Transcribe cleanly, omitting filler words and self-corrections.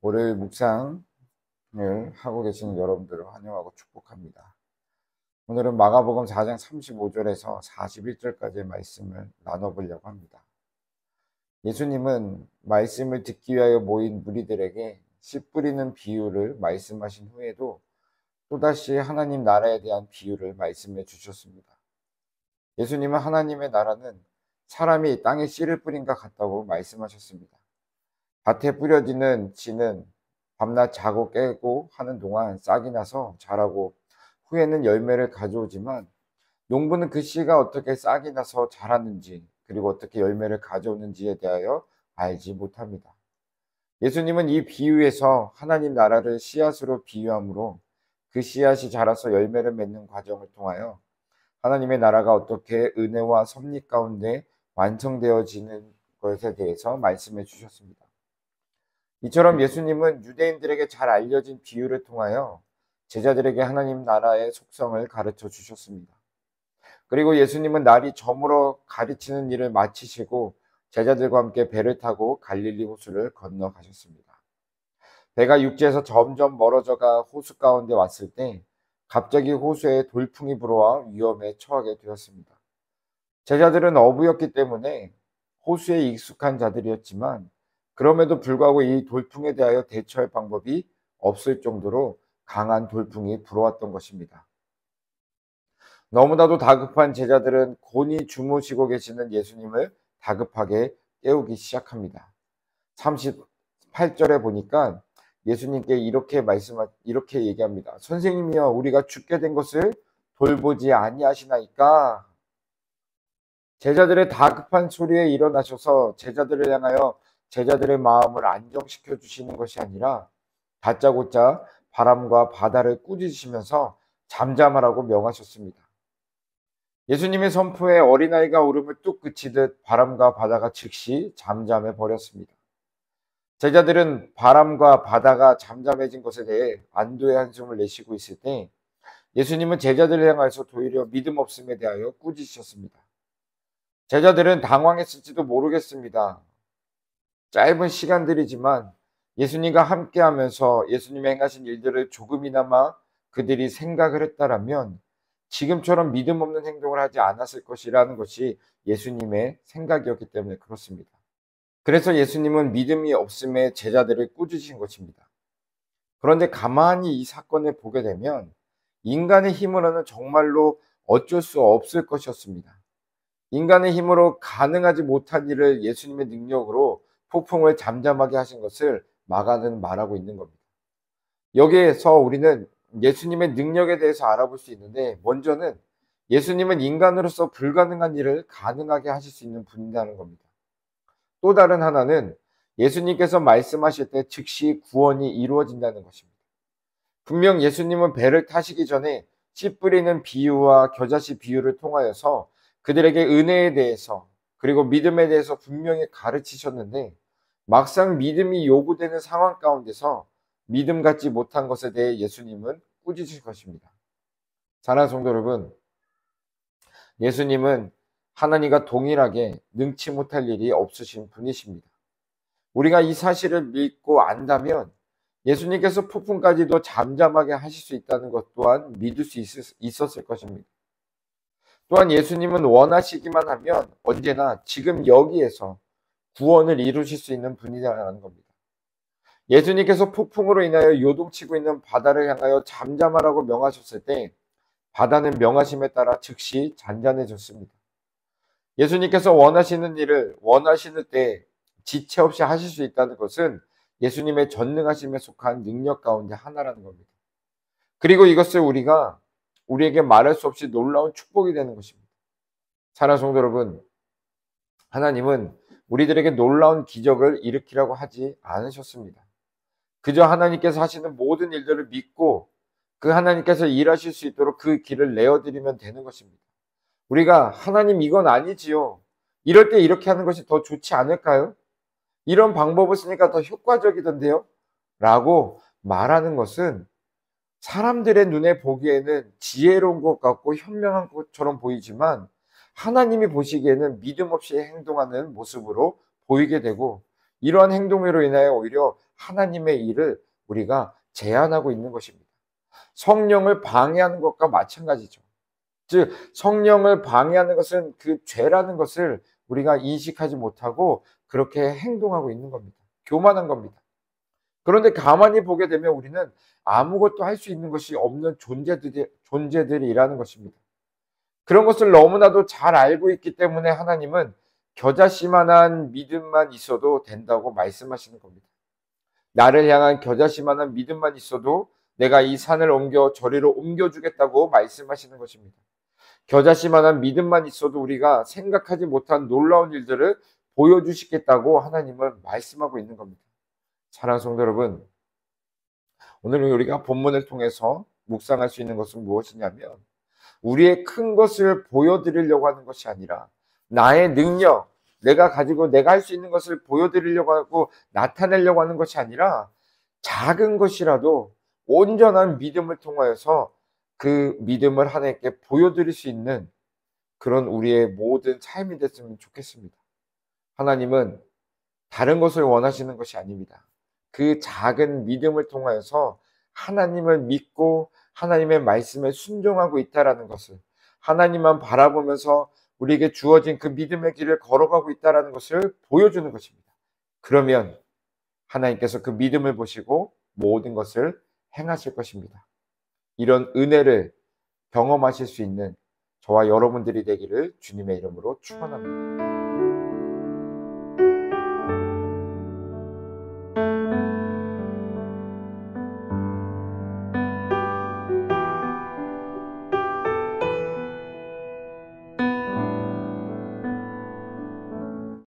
월요일 묵상을 하고 계시는 여러분들을 환영하고 축복합니다. 오늘은 마가복음 4장 35절에서 41절까지의 말씀을 나눠보려고 합니다. 예수님은 말씀을 듣기 위하여 모인 무리들에게 씨 뿌리는 비유를 말씀하신 후에도 또다시 하나님 나라에 대한 비유를 말씀해 주셨습니다. 예수님은 하나님의 나라는 사람이 땅에 씨를 뿌린과 같다고 말씀하셨습니다. 밭에 뿌려지는 씨는 밤낮 자고 깨고 하는 동안 싹이 나서 자라고 후에는 열매를 가져오지만 농부는 그 씨가 어떻게 싹이 나서 자랐는지 그리고 어떻게 열매를 가져오는지에 대하여 알지 못합니다. 예수님은 이 비유에서 하나님 나라를 씨앗으로 비유하므로 그 씨앗이 자라서 열매를 맺는 과정을 통하여 하나님의 나라가 어떻게 은혜와 섭리 가운데 완성되어지는 것에 대해서 말씀해 주셨습니다. 이처럼 예수님은 유대인들에게 잘 알려진 비유를 통하여 제자들에게 하나님 나라의 속성을 가르쳐 주셨습니다. 그리고 예수님은 날이 저물어 가르치는 일을 마치시고 제자들과 함께 배를 타고 갈릴리 호수를 건너가셨습니다. 배가 육지에서 점점 멀어져가 호수 가운데 왔을 때 갑자기 호수에 돌풍이 불어와 위험에 처하게 되었습니다. 제자들은 어부였기 때문에 호수에 익숙한 자들이었지만 그럼에도 불구하고 이 돌풍에 대하여 대처할 방법이 없을 정도로 강한 돌풍이 불어왔던 것입니다. 너무나도 다급한 제자들은 곤히 주무시고 계시는 예수님을 다급하게 깨우기 시작합니다. 38절에 보니까 예수님께 이렇게 얘기합니다. 선생님이여, 우리가 죽게 된 것을 돌보지 아니하시나이까? 제자들의 다급한 소리에 일어나셔서 제자들을 향하여 제자들의 마음을 안정시켜 주시는 것이 아니라 다짜고짜 바람과 바다를 꾸짖으시면서 잠잠하라고 명하셨습니다. 예수님의 선포에 어린아이가 울음을 뚝 그치듯 바람과 바다가 즉시 잠잠해 버렸습니다. 제자들은 바람과 바다가 잠잠해진 것에 대해 안도의 한숨을 내쉬고 있을 때 예수님은 제자들을 향해서 도리어 믿음 없음에 대하여 꾸짖으셨습니다. 제자들은 당황했을지도 모르겠습니다. 짧은 시간들이지만 예수님과 함께 하면서 예수님의 행하신 일들을 조금이나마 그들이 생각을 했다라면 지금처럼 믿음 없는 행동을 하지 않았을 것이라는 것이 예수님의 생각이었기 때문에 그렇습니다. 그래서 예수님은 믿음이 없음에 제자들을 꾸짖으신 것입니다. 그런데 가만히 이 사건을 보게 되면 인간의 힘으로는 정말로 어쩔 수 없을 것이었습니다. 인간의 힘으로 가능하지 못한 일을 예수님의 능력으로 폭풍을 잠잠하게 하신 것을 마가는 말하고 있는 겁니다. 여기에서 우리는 예수님의 능력에 대해서 알아볼 수 있는데 먼저는 예수님은 인간으로서 불가능한 일을 가능하게 하실 수 있는 분이라는 겁니다. 또 다른 하나는 예수님께서 말씀하실 때 즉시 구원이 이루어진다는 것입니다. 분명 예수님은 배를 타시기 전에 씨 뿌리는 비유와 겨자씨 비유를 통하여서 그들에게 은혜에 대해서 그리고 믿음에 대해서 분명히 가르치셨는데 막상 믿음이 요구되는 상황 가운데서 믿음 갖지 못한 것에 대해 예수님은 꾸짖으실 것입니다. 사랑하는 성도 여러분, 예수님은 하나님과 동일하게 능치 못할 일이 없으신 분이십니다. 우리가 이 사실을 믿고 안다면 예수님께서 폭풍까지도 잠잠하게 하실 수 있다는 것 또한 믿을 수 있었을 것입니다. 또한 예수님은 원하시기만 하면 언제나 지금 여기에서 구원을 이루실 수 있는 분이라는 겁니다. 예수님께서 폭풍으로 인하여 요동치고 있는 바다를 향하여 잠잠하라고 명하셨을 때 바다는 명하심에 따라 즉시 잔잔해졌습니다. 예수님께서 원하시는 일을 원하시는 때 지체 없이 하실 수 있다는 것은 예수님의 전능하심에 속한 능력 가운데 하나라는 겁니다. 그리고 이것을 우리에게 말할 수 없이 놀라운 축복이 되는 것입니다. 사랑하는 성도 여러분, 하나님은 우리들에게 놀라운 기적을 일으키라고 하지 않으셨습니다. 그저 하나님께서 하시는 모든 일들을 믿고 그 하나님께서 일하실 수 있도록 그 길을 내어드리면 되는 것입니다. 우리가 하나님 이건 아니지요. 이럴 때 이렇게 하는 것이 더 좋지 않을까요? 이런 방법을 쓰니까 더 효과적이던데요? 라고 말하는 것은 사람들의 눈에 보기에는 지혜로운 것 같고 현명한 것처럼 보이지만 하나님이 보시기에는 믿음 없이 행동하는 모습으로 보이게 되고 이러한 행동으로 인하여 오히려 하나님의 일을 우리가 제한하고 있는 것입니다. 성령을 방해하는 것과 마찬가지죠. 즉 성령을 방해하는 것은 그 죄라는 것을 우리가 인식하지 못하고 그렇게 행동하고 있는 겁니다. 교만한 겁니다. 그런데 가만히 보게 되면 우리는 아무것도 할 수 있는 것이 없는 존재들이라는 것입니다. 그런 것을 너무나도 잘 알고 있기 때문에 하나님은 겨자씨만한 믿음만 있어도 된다고 말씀하시는 겁니다. 나를 향한 겨자씨만한 믿음만 있어도 내가 이 산을 옮겨 저리로 옮겨주겠다고 말씀하시는 것입니다. 겨자씨만한 믿음만 있어도 우리가 생각하지 못한 놀라운 일들을 보여주시겠다고 하나님은 말씀하고 있는 겁니다. 사랑하는 성도 여러분, 오늘 우리가 본문을 통해서 묵상할 수 있는 것은 무엇이냐면 우리의 큰 것을 보여드리려고 하는 것이 아니라 나의 능력, 내가 가지고 내가 할 수 있는 것을 보여드리려고 하고 나타내려고 하는 것이 아니라 작은 것이라도 온전한 믿음을 통하여서 그 믿음을 하나님께 보여드릴 수 있는 그런 우리의 모든 삶이 됐으면 좋겠습니다. 하나님은 다른 것을 원하시는 것이 아닙니다. 그 작은 믿음을 통하여서 하나님을 믿고 하나님의 말씀에 순종하고 있다라는 것을, 하나님만 바라보면서 우리에게 주어진 그 믿음의 길을 걸어가고 있다라는 것을 보여주는 것입니다. 그러면 하나님께서 그 믿음을 보시고 모든 것을 행하실 것입니다. 이런 은혜를 경험하실 수 있는 저와 여러분들이 되기를 주님의 이름으로 축원합니다.